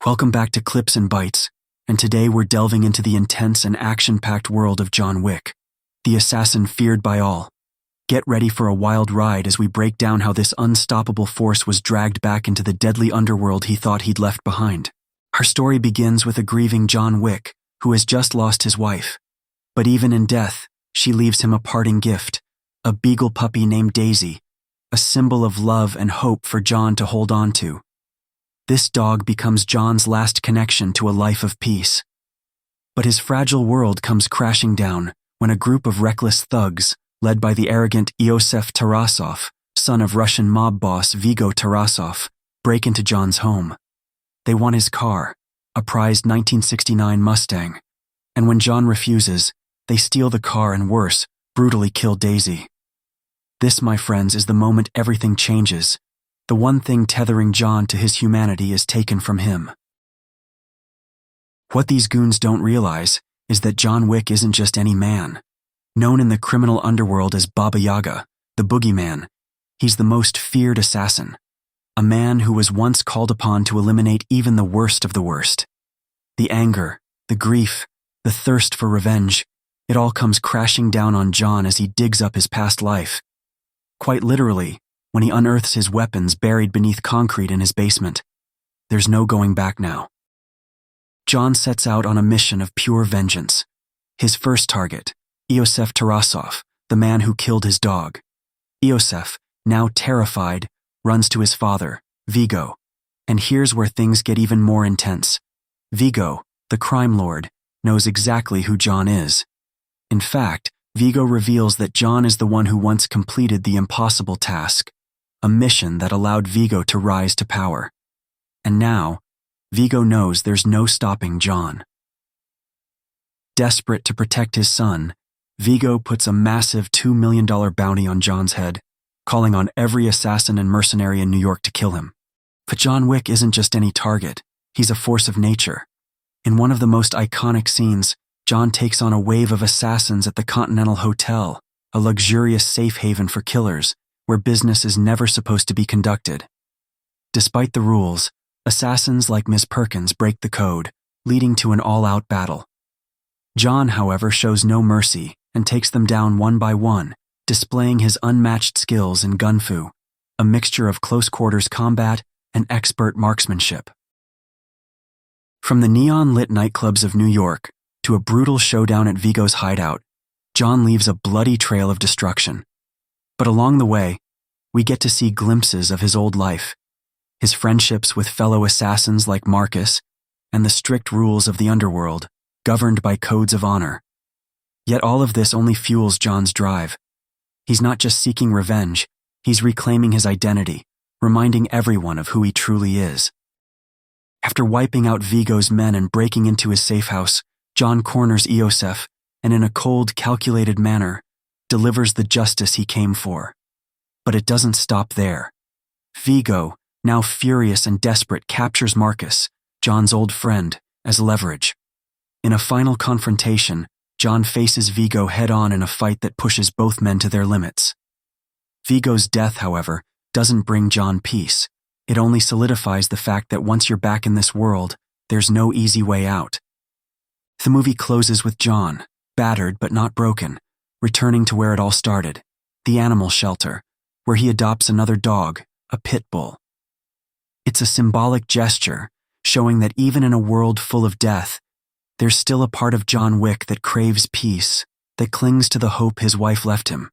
Welcome back to Clips and Bites, and today we're delving into the intense and action-packed world of John Wick, the assassin feared by all. Get ready for a wild ride as we break down how this unstoppable force was dragged back into the deadly underworld he thought he'd left behind. Our story begins with a grieving John Wick, who has just lost his wife. But even in death, she leaves him a parting gift, a beagle puppy named Daisy, a symbol of love and hope for John to hold on to. This dog becomes John's last connection to a life of peace. But his fragile world comes crashing down when a group of reckless thugs, led by the arrogant Iosef Tarasov, son of Russian mob boss Vigo Tarasov, break into John's home. They want his car, a prized 1969 Mustang, and when John refuses, they steal the car and worse, brutally kill Daisy. This, my friends, is the moment everything changes. The one thing tethering John to his humanity is taken from him. What these goons don't realize is that John Wick isn't just any man. Known in the criminal underworld as Baba Yaga, the boogeyman, he's the most feared assassin, a man who was once called upon to eliminate even the worst of the worst. The anger, the grief, the thirst for revenge, it all comes crashing down on John as he digs up his past life. Quite literally, when he unearths his weapons buried beneath concrete in his basement. There's no going back now. John sets out on a mission of pure vengeance. His first target, Iosef Tarasov, the man who killed his dog. Iosef, now terrified, runs to his father, Vigo. And here's where things get even more intense. Vigo, the crime lord, knows exactly who John is. In fact, Vigo reveals that John is the one who once completed the impossible task, a mission that allowed Vigo to rise to power. And now, Vigo knows there's no stopping John. Desperate to protect his son, Vigo puts a massive $2 million bounty on John's head, calling on every assassin and mercenary in New York to kill him. But John Wick isn't just any target, he's a force of nature. In one of the most iconic scenes, John takes on a wave of assassins at the Continental Hotel, a luxurious safe haven for killers, where business is never supposed to be conducted. Despite the rules, assassins like Ms. Perkins break the code, leading to an all-out battle. John, however, shows no mercy and takes them down one by one, displaying his unmatched skills in gunfu, a mixture of close-quarters combat and expert marksmanship. From the neon-lit nightclubs of New York to a brutal showdown at Vigo's hideout, John leaves a bloody trail of destruction. But along the way, we get to see glimpses of his old life, his friendships with fellow assassins like Marcus, and the strict rules of the underworld, governed by codes of honor. Yet all of this only fuels John's drive. He's not just seeking revenge, he's reclaiming his identity, reminding everyone of who he truly is. After wiping out Vigo's men and breaking into his safe house, John corners Iosef, and in a cold, calculated manner, delivers the justice he came for. But it doesn't stop there. Vigo, now furious and desperate, captures Marcus, John's old friend, as leverage. In a final confrontation, John faces Vigo head-on in a fight that pushes both men to their limits. Vigo's death, however, doesn't bring John peace. It only solidifies the fact that once you're back in this world, there's no easy way out. The movie closes with John, battered but not broken, returning to where it all started, the animal shelter, where he adopts another dog, a pit bull. It's a symbolic gesture, showing that even in a world full of death, there's still a part of John Wick that craves peace, that clings to the hope his wife left him.